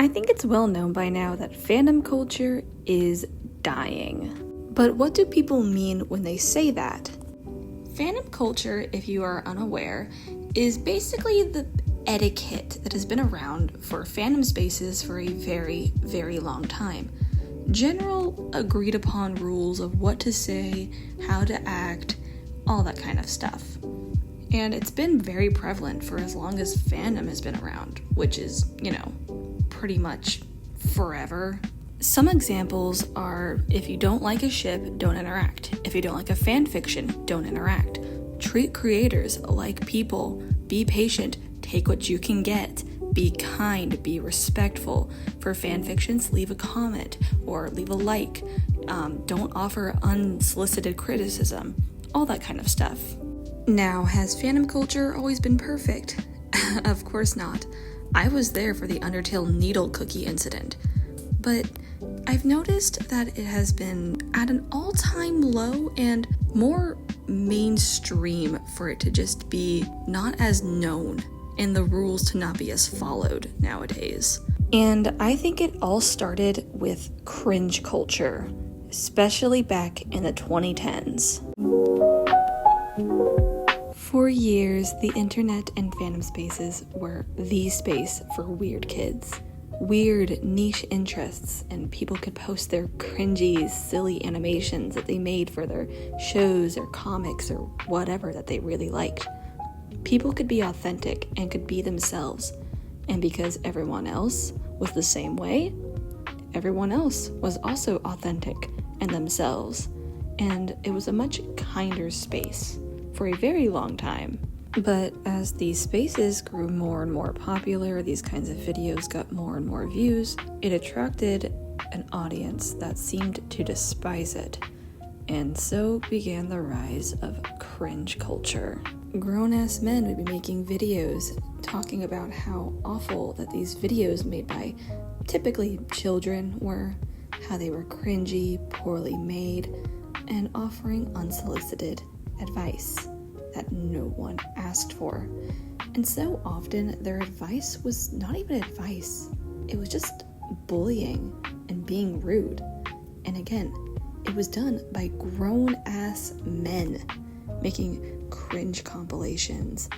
I think it's well known by now that fandom culture is dying. But what do people mean when they say that? Fandom culture, if you are unaware, is basically the etiquette that has been around for fandom spaces for a very, very long time. General agreed upon rules of what to say, how to act, all that kind of stuff. And it's been very prevalent for as long as fandom has been around, which is, pretty much forever. Some examples are, if you don't like a ship, don't interact. If you don't like a fan fiction, don't interact. Treat creators like people. Be patient. Take what you can get. Be kind. Be respectful. For fan fictions, leave a comment or leave a like. Don't offer unsolicited criticism. All that kind of stuff. Now, has fandom culture always been perfect? Of course not. I was there for the Undertale needle cookie incident. But I've noticed that it has been at an all-time low and more mainstream for it to just be not as known and the rules to not be as followed nowadays. And I think it all started with cringe culture, especially back in the 2010s. For years, the internet and fandom spaces were the space for weird kids. Weird niche interests, and people could post their cringy, silly animations that they made for their shows or comics or whatever that they really liked. People could be authentic and could be themselves, and because everyone else was the same way, everyone else was also authentic and themselves, and it was a much kinder space for a very long time. But as these spaces grew more and more popular, these kinds of videos got more and more views, it attracted an audience that seemed to despise it. And so began the rise of cringe culture. Grown-ass men would be making videos talking about how awful that these videos made by typically children were, how they were cringy, poorly made, and offering unsolicited advice that no one asked for. And so often their advice was not even advice. It was just bullying and being rude. And again, it was done by grown-ass men making cringe compilations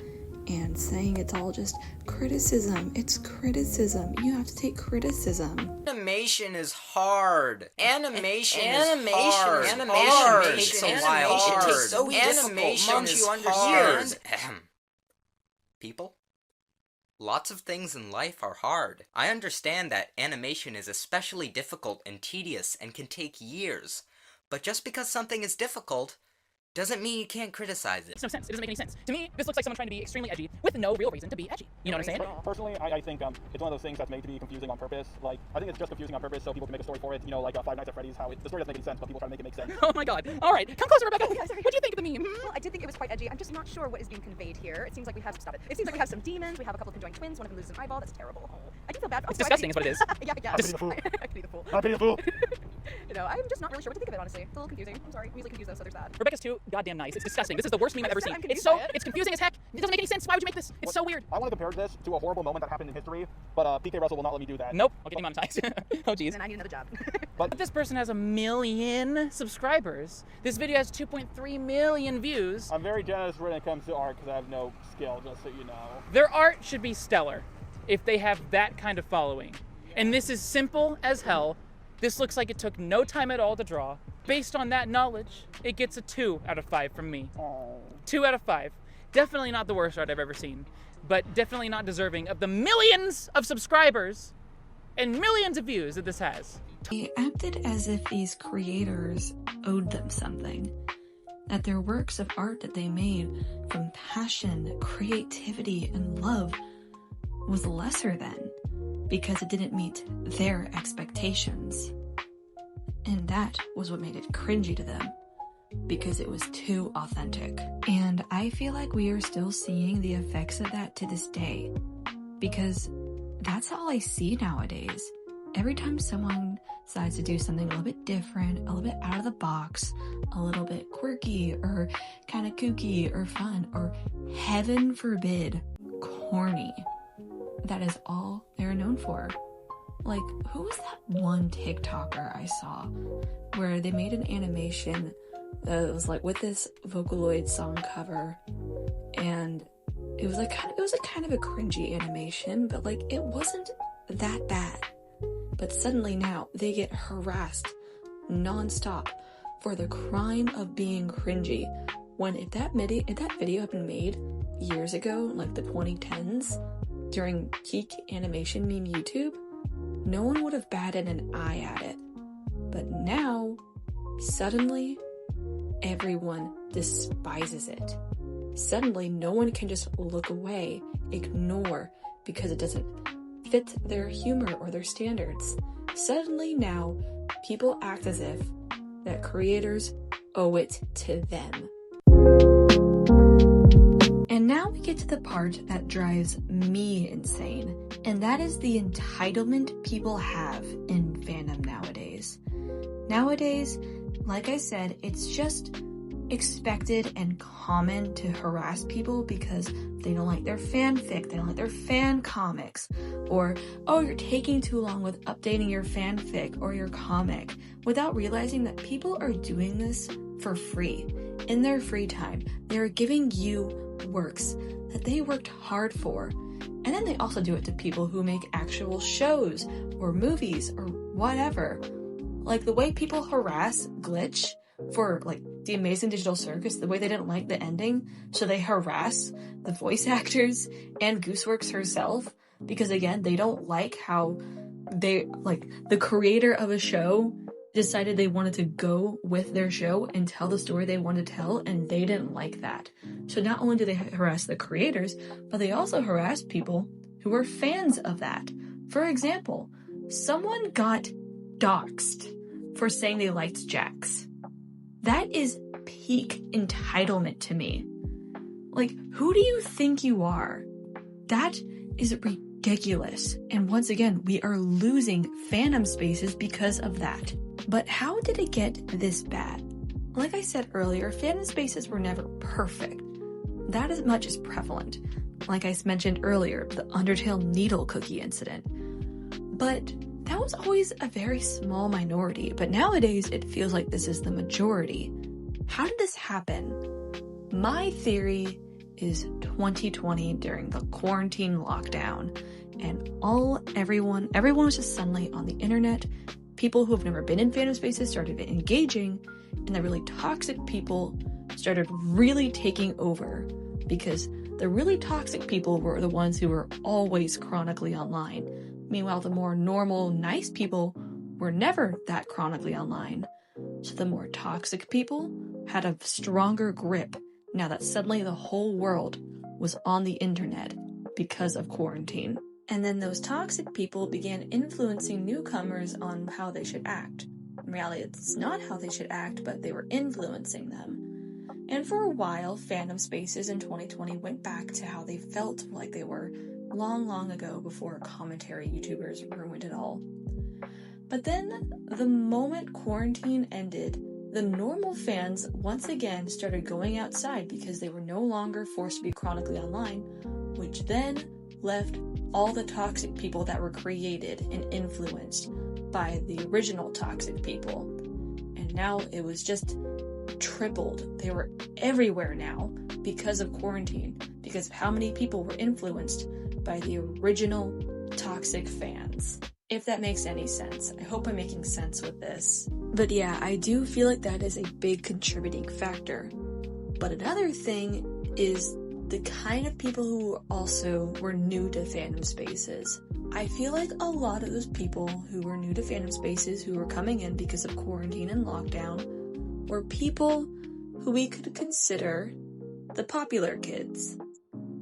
and saying it's all just criticism. It's criticism. You have to take criticism. Animation is hard. Animation is hard. Animation takes a while. It takes so animation is hard. People, lots of things in life are hard. I understand that animation is especially difficult and tedious and can take years. But just because something is difficult doesn't mean you can't criticize it. Makes no sense. It doesn't make any sense. To me, this looks like someone trying to be extremely edgy with no real reason to be edgy. You know what I'm saying? Personally, I think it's one of those things that's made to be confusing on purpose. Like, I think it's just confusing on purpose so people can make a story for it. Like Five Nights at Freddy's, how the story doesn't make any sense, but people try to make it make sense. Oh my god. All right, come closer, Rebecca. Yeah, sorry. What do you think of the meme? Well, I did think it was quite edgy. I'm just not sure what is being conveyed here. It seems like we have some demons. We have a couple of conjoined twins. One of them loses an eyeball. That's terrible. I do feel bad. It's disgusting is what it is. Yeah. I pity the fool. I pity the fool. I pity the fool. I'm just not really sure what to think of it, honestly. It's a little confusing. I'm sorry. I'm usually confused though, so there's that. Rebecca's too goddamn nice. It's disgusting. This is the worst meme I've ever seen. It's confusing as heck. It doesn't make any sense. Why would you make this? It's so weird. I want to compare this to a horrible moment that happened in history, but PK Russell will not let me do that. Nope. I'll get demonetized. Oh jeez. And I need another job. But this person has 1 million subscribers. This video has 2.3 million views. I'm very generous when it comes to art because I have no skill, just so you know. Their art should be stellar if they have that kind of following. And this is simple as hell. This looks like it took no time at all to draw. Based on that knowledge, it gets a 2 out of 5 from me. Oh. 2 out of 5. Definitely not the worst art I've ever seen, but definitely not deserving of the millions of subscribers and millions of views that this has. They acted as if these creators owed them something, that their works of art that they made from passion, creativity, and love was lesser than, because it didn't meet their expectations. And that was what made it cringy to them, because it was too authentic. And I feel like we are still seeing the effects of that to this day, because that's all I see nowadays. Every time someone decides to do something a little bit different, a little bit out of the box, a little bit quirky or kind of kooky or fun or, heaven forbid, corny, that is all they're known for. Like, who was that one TikToker I saw where they made an animation that was like with this Vocaloid song cover, and it was kind of a cringy animation, but like it wasn't that bad. But suddenly now they get harassed non-stop for the crime of being cringy, when if that video had been made years ago, like the 2010s, during peak animation meme YouTube, no one would have batted an eye at it. But now, suddenly, everyone despises it. Suddenly, no one can just look away, ignore, because it doesn't fit their humor or their standards. Suddenly now, people act as if that creators owe it to them. And now we get to the part that drives me insane, and that is the entitlement people have in fandom nowadays. Nowadays, like I said, it's just expected and common to harass people because they don't like their fanfic, they don't like their fan comics, or, oh, you're taking too long with updating your fanfic or your comic, without realizing that people are doing this for free. In their free time, they are giving you works that they worked hard for. And then they also do it to people who make actual shows or movies or whatever. Like the way people harass Glitch for like The Amazing Digital Circus, the way they didn't like the ending, so they harass the voice actors and Gooseworks herself, because again, they don't like how they, like, the creator of a show decided they wanted to go with their show and tell the story they wanted to tell, and they didn't like that. So not only do they harass the creators, but they also harass people who are fans of that. For example, someone got doxxed for saying they liked Jax. That is peak entitlement to me. Like, who do you think you are? That is ridiculous. And once again, we are losing fandom spaces because of that. But how did it get this bad? Like I said earlier, fandom spaces were never perfect. That as much is prevalent. Like I mentioned earlier, the Undertale needle cookie incident. But that was always a very small minority, but nowadays it feels like this is the majority. How did this happen? My theory is 2020 during the quarantine lockdown, and everyone was just suddenly on the internet. People who have never been in fandom spaces started engaging, and the really toxic people started really taking over, because the really toxic people were the ones who were always chronically online. Meanwhile, the more normal, nice people were never that chronically online. So the more toxic people had a stronger grip now that suddenly the whole world was on the internet because of quarantine. And then those toxic people began influencing newcomers on how they should act. In reality, it's not how they should act, but they were influencing them. And for a while, fandom spaces in 2020 went back to how they felt like they were long ago, before commentary YouTubers ruined it all. But then, the moment quarantine ended, the normal fans once again started going outside because they were no longer forced to be chronically online, which then left all the toxic people that were created and influenced by the original toxic people. And now it was just tripled. They were everywhere now because of quarantine, because of how many people were influenced by the original toxic fans. If that makes any sense. I hope I'm making sense with this. But yeah, I do feel like that is a big contributing factor. But another thing is the kind of people who also were new to fandom spaces. I feel like a lot of those people who were new to fandom spaces, who were coming in because of quarantine and lockdown, were people who we could consider the popular kids.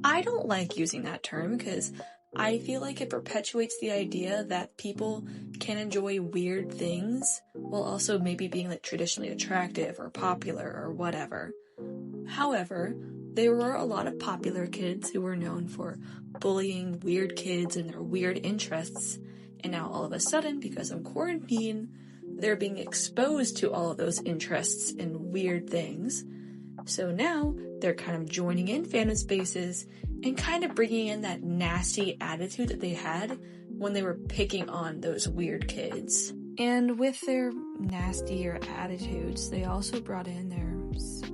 I don't like using that term because I feel like it perpetuates the idea that people can enjoy weird things while also maybe being like traditionally attractive or popular or whatever. However, there were a lot of popular kids who were known for bullying weird kids and their weird interests, and now all of a sudden, because of quarantine, they're being exposed to all of those interests and weird things. So now they're kind of joining in fandom spaces and kind of bringing in that nasty attitude that they had when they were picking on those weird kids. And with their nastier attitudes, they also brought in their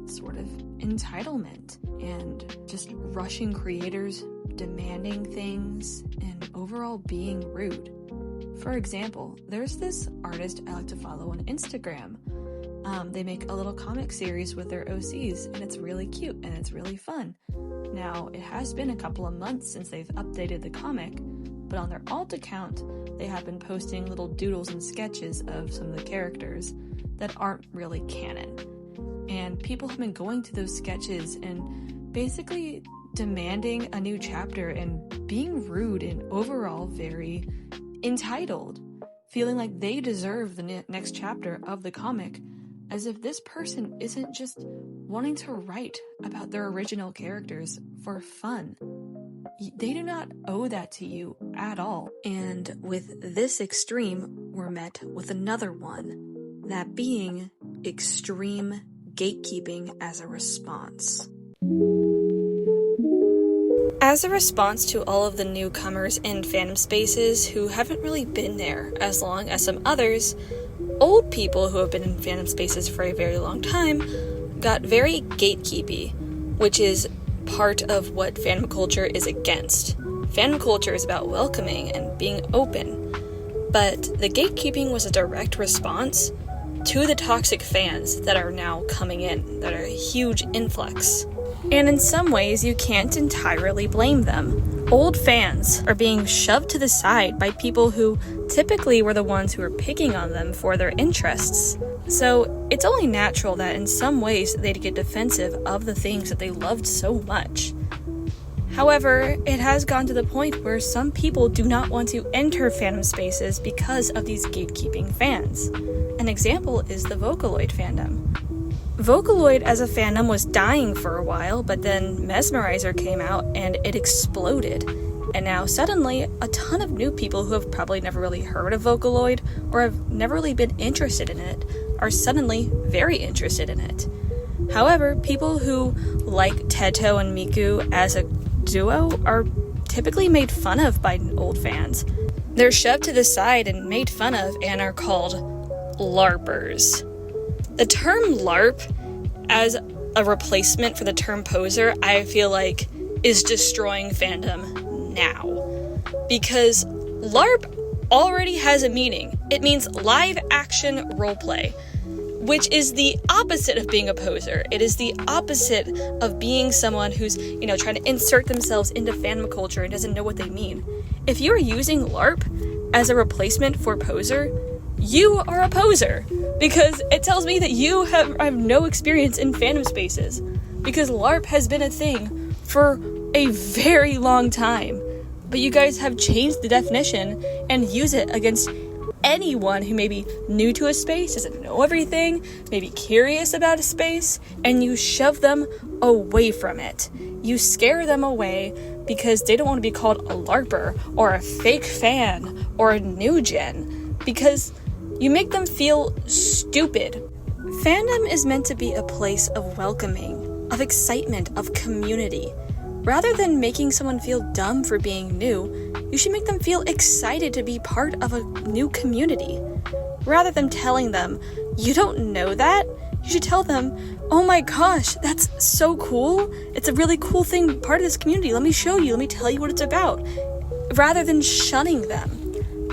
sort of entitlement and just rushing creators, demanding things, and overall being rude. For example, there's this artist I like to follow on Instagram. They make a little comic series with their OCs, and it's really cute and it's really fun. Now, it has been a couple of months since they've updated the comic, but on their alt account, they have been posting little doodles and sketches of some of the characters that aren't really canon. And people have been going to those sketches and basically demanding a new chapter and being rude and overall very entitled, feeling like they deserve the next chapter of the comic, as if this person isn't just wanting to write about their original characters for fun. They do not owe that to you at all. And with this extreme, we're met with another one, that being extreme gatekeeping as a response. As a response to all of the newcomers in fandom spaces who haven't really been there as long as some others, old people who have been in fandom spaces for a very long time got very gatekeepy, which is part of what fandom culture is against. Fandom culture is about welcoming and being open, but the gatekeeping was a direct response to the toxic fans that are now coming in, that are a huge influx. And in some ways, you can't entirely blame them. Old fans are being shoved to the side by people who typically were the ones who were picking on them for their interests. So it's only natural that in some ways they'd get defensive of the things that they loved so much. However, it has gone to the point where some people do not want to enter fandom spaces because of these gatekeeping fans. An example is the Vocaloid fandom. Vocaloid as a fandom was dying for a while, but then Mesmerizer came out and it exploded. And now suddenly, a ton of new people who have probably never really heard of Vocaloid or have never really been interested in it are suddenly very interested in it. However, people who like Teto and Miku as a duo are typically made fun of by old fans. They're shoved to the side and made fun of and are called LARPers. The term LARP as a replacement for the term poser, I feel like, is destroying fandom now. Because LARP already has a meaning. It means live action roleplay, which is the opposite of being a poser. It is the opposite of being someone who's, trying to insert themselves into fandom culture and doesn't know what they mean. If you're using LARP as a replacement for poser, you are a poser, because it tells me that you have no experience in fandom spaces, because LARP has been a thing for a very long time, but you guys have changed the definition and use it against anyone who may be new to a space, doesn't know everything, may be curious about a space, and you shove them away from it. You scare them away because they don't want to be called a LARPer or a fake fan or a new gen, because you make them feel stupid. Fandom is meant to be a place of welcoming, of excitement, of community. Rather than making someone feel dumb for being new, you should make them feel excited to be part of a new community. Rather than telling them, you don't know that, you should tell them, oh my gosh, that's so cool. It's a really cool thing, part of this community. Let me show you, let me tell you what it's about. Rather than shunning them.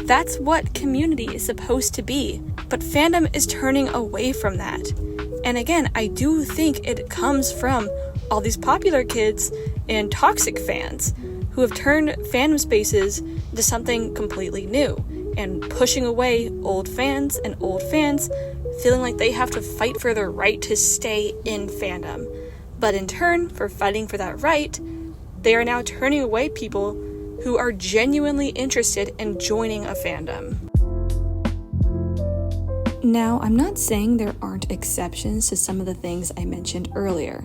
That's what community is supposed to be, but fandom is turning away from that. And again, I do think it comes from all these popular kids and toxic fans who have turned fandom spaces into something completely new and pushing away old fans and old fans feeling like they have to fight for their right to stay in fandom. But in turn, for fighting for that right, they are now turning away people who are genuinely interested in joining a fandom. Now, I'm not saying there aren't exceptions to some of the things I mentioned earlier.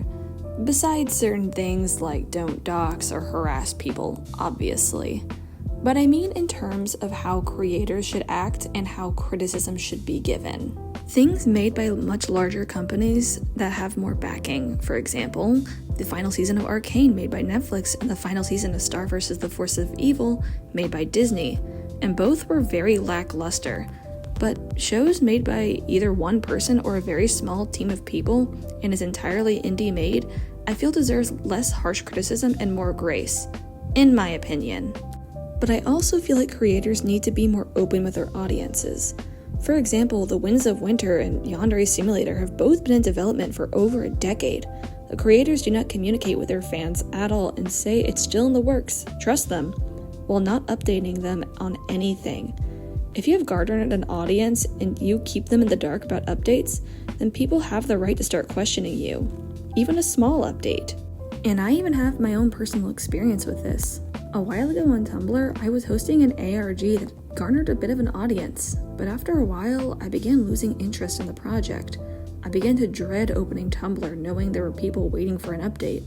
Besides certain things like don't dox or harass people, obviously. but I mean in terms of how creators should act and how criticism should be given. Things made by much larger companies that have more backing. For example, the final season of Arcane made by Netflix and the final season of Star vs. the Forces of Evil made by Disney, and both were very lackluster. But shows made by either one person or a very small team of people and is entirely indie made, I feel deserves less harsh criticism and more grace, in my opinion. But I also feel like creators need to be more open with their audiences. For example, The Winds of Winter and Yandere Simulator have both been in development for over a decade. The creators do not communicate with their fans at all and say it's still in the works, trust them, while not updating them on anything. If you have garnered an audience and you keep them in the dark about updates, then people have the right to start questioning you, even a small update. And I even have my own personal experience with this. A while ago on Tumblr, I was hosting an ARG that garnered a bit of an audience, but after a while, I began losing interest in the project. I began to dread opening Tumblr knowing there were people waiting for an update,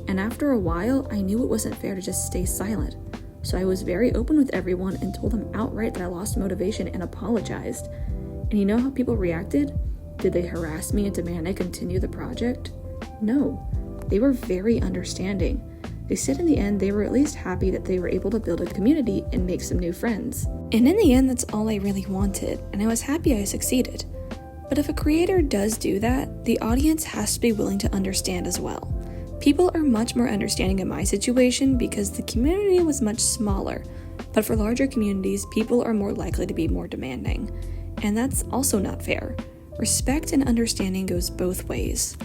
and after a while, I knew it wasn't fair to just stay silent. So I was very open with everyone and told them outright that I lost motivation and apologized. And you know how people reacted? Did they harass me and demand I continue the project? No. They were very understanding. They said in the end they were at least happy that they were able to build a community and make some new friends. And in the end, that's all I really wanted, and I was happy I succeeded. But if a creator does do that, the audience has to be willing to understand as well. People are much more understanding of my situation because the community was much smaller, but for larger communities, people are more likely to be more demanding. And that's also not fair. Respect and understanding goes both ways.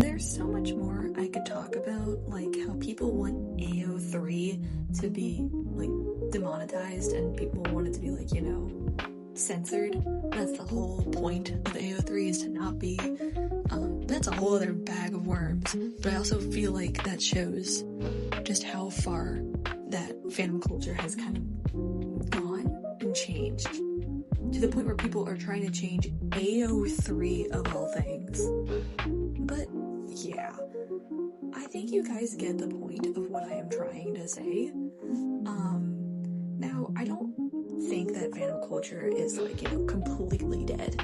There's so much more I could talk about, like how people want AO3 to be demonetized and people want it to be censored. That's the whole point of AO3 is to not be. That's a whole other bag of worms. But I also feel like that shows just how far that fandom culture has kind of gone and changed. To the point where people are trying to change AO3 of all things. But yeah, I think you guys get the point of what I am trying to say. Now, I don't think that fandom culture is completely dead.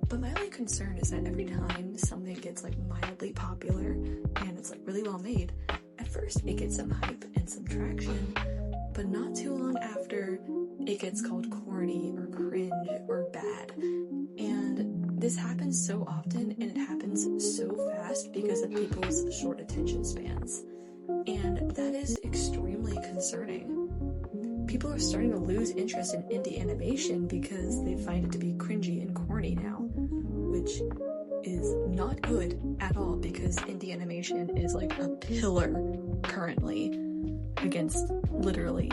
But my only concern is that every time something gets mildly popular and it's really well made, at first it gets some hype and some traction, but not too long after it gets called corny or cringe or bad. And this happens so often and it happens so fast because of people's short attention spans. And that is extremely concerning. People are starting to lose interest in indie animation because they find it to be cringy and corny now, which is not good at all because indie animation is a pillar currently against literally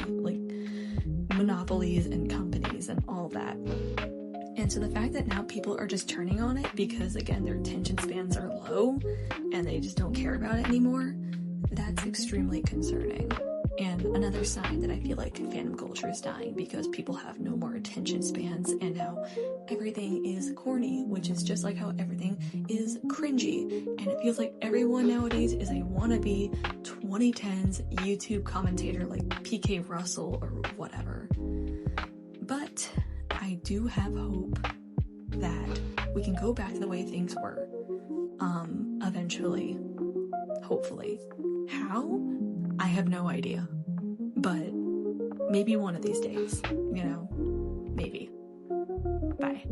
monopolies and companies and all that. And so the fact that now people are just turning on it because again their attention spans are low and they just don't care about it anymore, that's extremely concerning. And another sign that I feel like fandom culture is dying because people have no more attention spans and now everything is corny, which is just like how everything is cringy. And it feels like everyone nowadays is a wannabe 2010s YouTube commentator like PK Russell or whatever. But I do have hope that we can go back to the way things were. Eventually. Hopefully. How? I have no idea, but maybe one of these days, maybe. Bye.